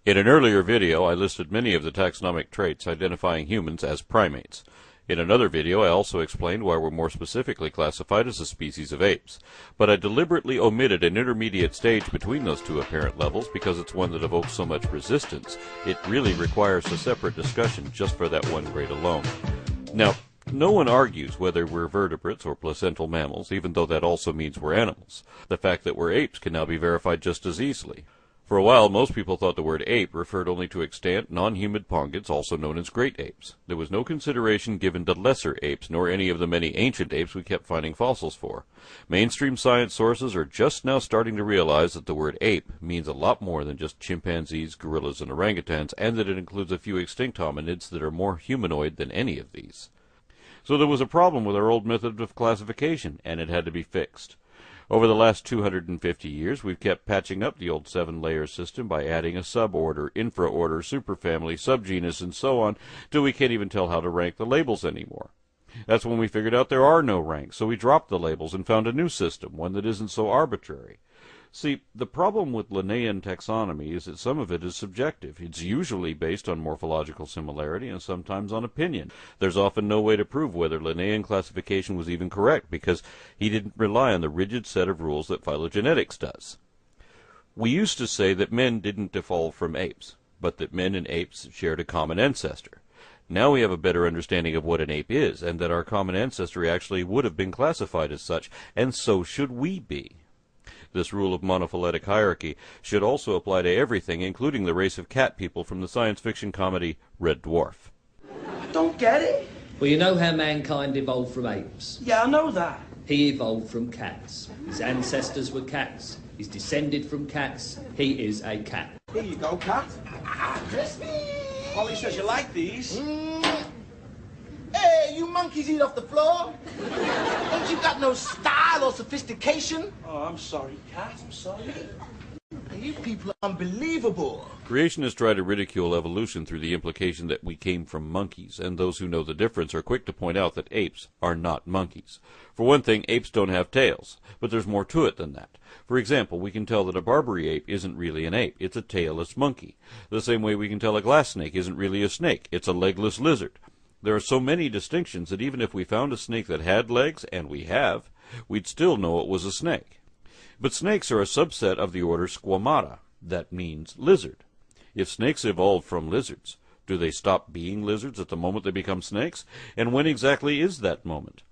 In an earlier video, I listed many of the taxonomic traits identifying humans as primates. In another video, I also explained why we're more specifically classified as a species of apes. But I deliberately omitted an intermediate stage between those two apparent levels because it's one that evokes so much resistance. It really requires a separate discussion just for that one grade alone. Now, no one argues whether we're vertebrates or placental mammals, even though that also means we're animals. The fact that we're apes can now be verified just as easily. For a while, most people thought the word ape referred only to extant, non-human pongids, also known as great apes. There was no consideration given to lesser apes, nor any of the many ancient apes we kept finding fossils for. Mainstream science sources are just now starting to realize that the word ape means a lot more than just chimpanzees, gorillas, and orangutans, and that it includes a few extinct hominids that are more humanoid than any of these. So there was a problem with our old method of classification, and it had to be fixed. Over the last 250 years, we've kept patching up the old 7-layer system by adding a suborder, infraorder, superfamily, subgenus, and so on, till we can't even tell how to rank the labels anymore. That's when we figured out there are no ranks, so we dropped the labels and found a new system, one that isn't so arbitrary. See, the problem with Linnaean taxonomy is that some of it is subjective. It's usually based on morphological similarity and sometimes on opinion. There's often no way to prove whether Linnaean classification was even correct because he didn't rely on the rigid set of rules that phylogenetics does. We used to say that men didn't evolve from apes, but that men and apes shared a common ancestor. Now we have a better understanding of what an ape is, and that our common ancestry actually would have been classified as such, and so should we be. This rule of monophyletic hierarchy should also apply to everything, including the race of cat people from the science fiction comedy Red Dwarf. I don't get it. Well, you know how mankind evolved from apes? Yeah, I know that. He evolved from cats. His ancestors were cats. He's descended from cats. He is a cat. Here you go, cat. Crispy! Polly says you like these. Hey, you monkeys eat off the floor? Don't you got no style or sophistication? Oh, I'm sorry, cat. I'm sorry. You people are unbelievable. Creationists try to ridicule evolution through the implication that we came from monkeys, and those who know the difference are quick to point out that apes are not monkeys. For one thing, apes don't have tails, but there's more to it than that. For example, we can tell that a Barbary ape isn't really an ape, it's a tailless monkey. The same way we can tell a glass snake isn't really a snake, it's a legless lizard. There are so many distinctions that even if we found a snake that had legs, and we have, we'd still know it was a snake. But snakes are a subset of the order Squamata. That means lizard. If snakes evolved from lizards, do they stop being lizards at the moment they become snakes? And when exactly is that moment?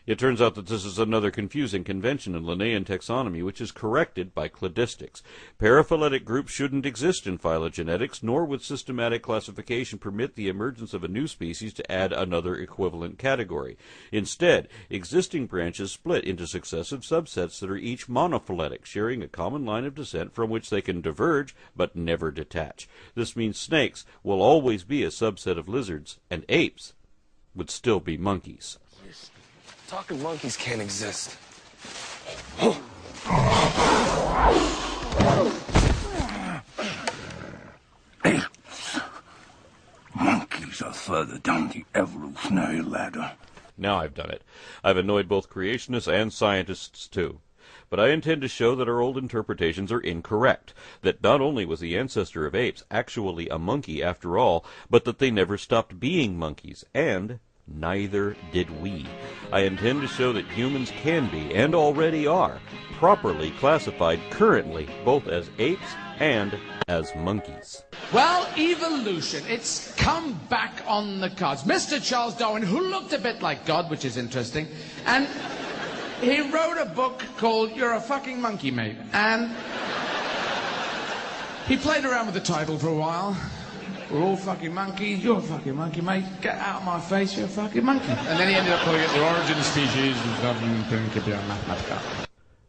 It turns out that this is another confusing convention in Linnaean taxonomy, which is corrected by cladistics. Paraphyletic groups shouldn't exist in phylogenetics, nor would systematic classification permit the emergence of a new species to add another equivalent category. Instead, existing branches split into successive subsets that are each monophyletic, sharing a common line of descent from which they can diverge but never detach. This means snakes will always be a subset of lizards, and apes would still be monkeys. Talking monkeys can't exist. Monkeys are further down the evolutionary ladder. Now I've done it. I've annoyed both creationists and scientists too. But I intend to show that our old interpretations are incorrect, that not only was the ancestor of apes actually a monkey after all, but that they never stopped being monkeys, and neither did we. I intend to show that humans can be, and already are, properly classified currently both as apes and as monkeys. Well, evolution, it's come back on the cards. Mr. Charles Darwin, who looked a bit like God, which is interesting, and he wrote a book called You're a Fucking Monkey, Mate. And he played around with the title for a while. We're all fucking monkeys, you're a fucking monkey, mate. Get out of my face, you're a fucking monkey. And then he ended up calling it The Origin of Species.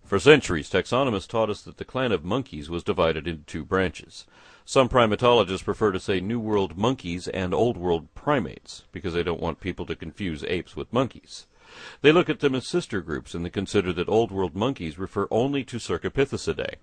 For centuries, taxonomists taught us that the clan of monkeys was divided into two branches. Some primatologists prefer to say New World monkeys and Old World primates, because they don't want people to confuse apes with monkeys. They look at them as sister groups, and they consider that Old World monkeys refer only to Cercopithecidae.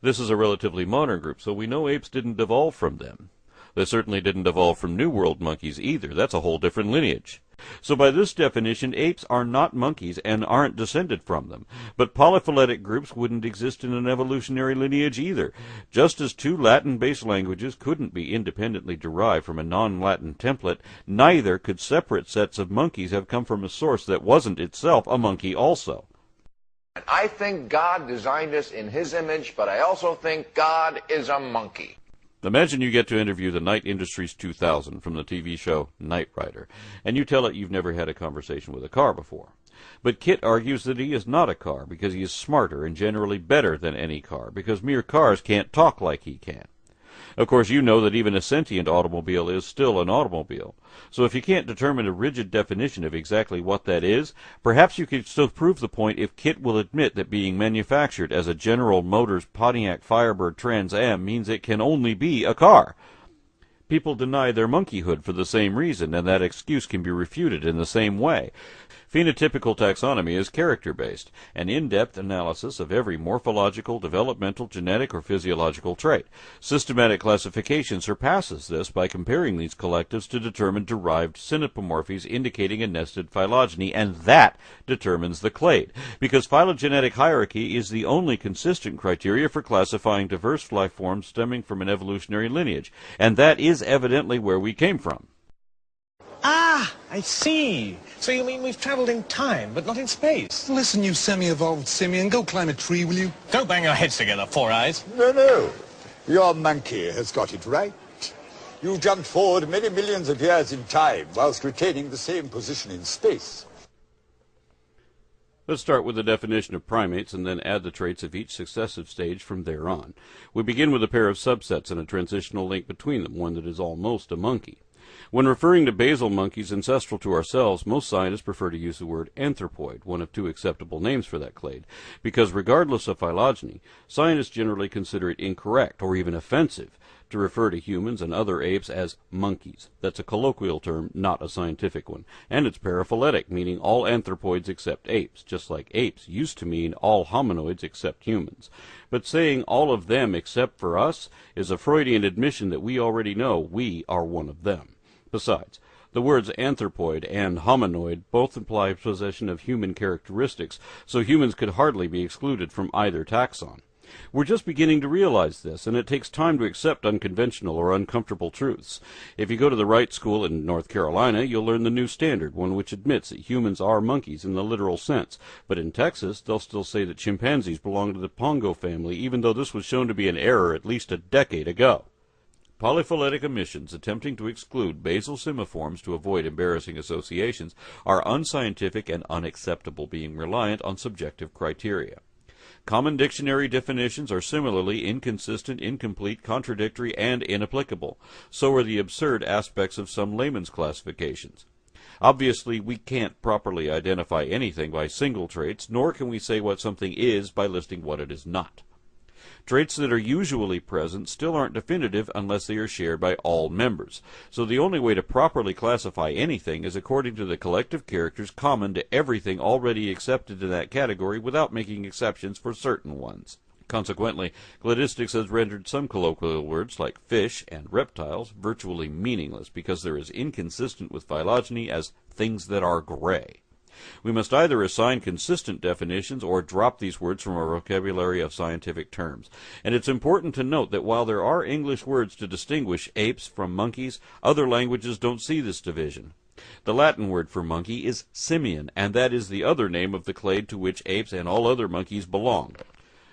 This is a relatively modern group, so we know apes didn't evolve from them. They certainly didn't evolve from New World monkeys either. That's a whole different lineage. So by this definition, apes are not monkeys and aren't descended from them. But polyphyletic groups wouldn't exist in an evolutionary lineage either. Just as two Latin-based languages couldn't be independently derived from a non-Latin template, neither could separate sets of monkeys have come from a source that wasn't itself a monkey also. I think God designed us in his image, but I also think God is a monkey. Imagine you get to interview the Night Industries 2000 from the TV show Knight Rider, and you tell it you've never had a conversation with a car before. But Kit argues that he is not a car because he is smarter and generally better than any car, because mere cars can't talk like he can. Of course, you know that even a sentient automobile is still an automobile. So if you can't determine a rigid definition of exactly what that is, perhaps you could still prove the point if Kit will admit that being manufactured as a General Motors Pontiac Firebird Trans Am means it can only be a car. People deny their monkeyhood for the same reason, and that excuse can be refuted in the same way. Phenotypical taxonomy is character-based, an in-depth analysis of every morphological, developmental, genetic, or physiological trait. Systematic classification surpasses this by comparing these collectives to determine derived synapomorphies indicating a nested phylogeny, and that determines the clade, because phylogenetic hierarchy is the only consistent criteria for classifying diverse life forms stemming from an evolutionary lineage, and that is evidently where we came from. Ah, I see. So you mean we've traveled in time, but not in space? Listen, you semi-evolved simian, go climb a tree, will you? Don't bang your heads together, Four Eyes. No. Your monkey has got it right. You jumped forward many millions of years in time whilst retaining the same position in space. Let's start with the definition of primates and then add the traits of each successive stage from there on. We begin with a pair of subsets and a transitional link between them, one that is almost a monkey. When referring to basal monkeys ancestral to ourselves, most scientists prefer to use the word anthropoid, one of two acceptable names for that clade, because regardless of phylogeny, scientists generally consider it incorrect or even offensive to refer to humans and other apes as monkeys. That's a colloquial term, not a scientific one, and it's paraphyletic, meaning all anthropoids except apes, just like apes used to mean all hominoids except humans. But saying all of them except for us is a Freudian admission that we already know we are one of them. Besides, the words anthropoid and hominoid both imply possession of human characteristics, so humans could hardly be excluded from either taxon. We're just beginning to realize this, and it takes time to accept unconventional or uncomfortable truths. If you go to the right school in North Carolina, you'll learn the new standard, one which admits that humans are monkeys in the literal sense. But in Texas, they'll still say that chimpanzees belong to the Pongo family, even though this was shown to be an error at least a decade ago. Polyphyletic omissions attempting to exclude basal simiforms to avoid embarrassing associations are unscientific and unacceptable, being reliant on subjective criteria. Common dictionary definitions are similarly inconsistent, incomplete, contradictory, and inapplicable. So are the absurd aspects of some layman's classifications. Obviously, we can't properly identify anything by single traits, nor can we say what something is by listing what it is not. Traits that are usually present still aren't definitive unless they are shared by all members. So the only way to properly classify anything is according to the collective characters common to everything already accepted in that category without making exceptions for certain ones. Consequently, cladistics has rendered some colloquial words like fish and reptiles virtually meaningless because they're as inconsistent with phylogeny as things that are gray. We must either assign consistent definitions or drop these words from our vocabulary of scientific terms. And it's important to note that while there are English words to distinguish apes from monkeys, other languages don't see this division. The Latin word for monkey is simian, and that is the other name of the clade to which apes and all other monkeys belong.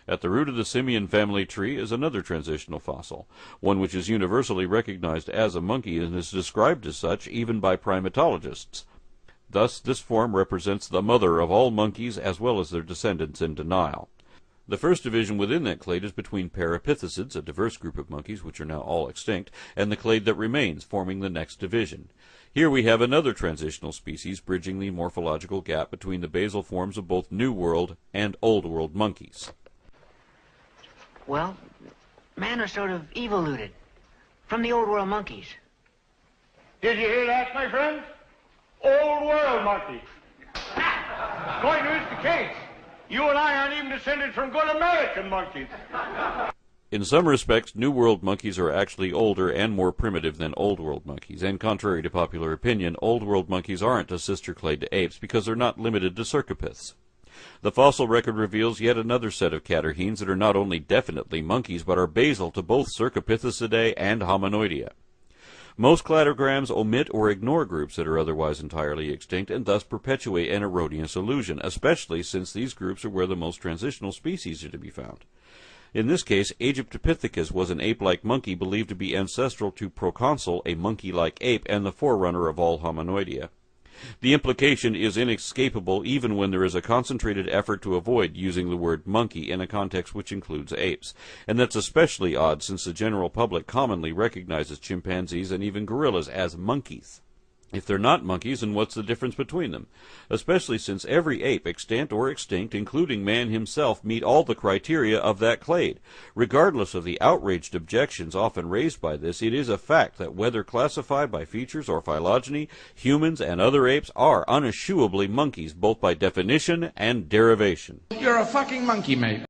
At the root of the simian family tree is another transitional fossil, one which is universally recognized as a monkey and is described as such even by primatologists. Thus, this form represents the mother of all monkeys as well as their descendants in denial. The first division within that clade is between parapithecids, a diverse group of monkeys which are now all extinct, and the clade that remains, forming the next division. Here we have another transitional species bridging the morphological gap between the basal forms of both New World and Old World monkeys. Well, men are sort of evoluted from the Old World monkeys. Did you hear that, my friend? Old World monkey. Going to is the case. You and I aren't even descended from good American monkeys. In some respects, New World monkeys are actually older and more primitive than Old World monkeys, and contrary to popular opinion, Old World monkeys aren't a sister clade to apes because they're not limited to cercopiths. The fossil record reveals yet another set of catarrhines that are not only definitely monkeys, but are basal to both Cercopithecidae and Hominoidea. Most cladograms omit or ignore groups that are otherwise entirely extinct and thus perpetuate an erroneous illusion, especially since these groups are where the most transitional species are to be found. In this case, Aegyptopithecus was an ape-like monkey believed to be ancestral to Proconsul, a monkey-like ape, and the forerunner of all Hominoidea. The implication is inescapable even when there is a concentrated effort to avoid using the word monkey in a context which includes apes, and that's especially odd since the general public commonly recognizes chimpanzees and even gorillas as monkeys. If they're not monkeys, then what's the difference between them? Especially since every ape, extant or extinct, including man himself, meet all the criteria of that clade. Regardless of the outraged objections often raised by this, it is a fact that whether classified by features or phylogeny, humans and other apes are uneschewably monkeys, both by definition and derivation. You're a fucking monkey, mate.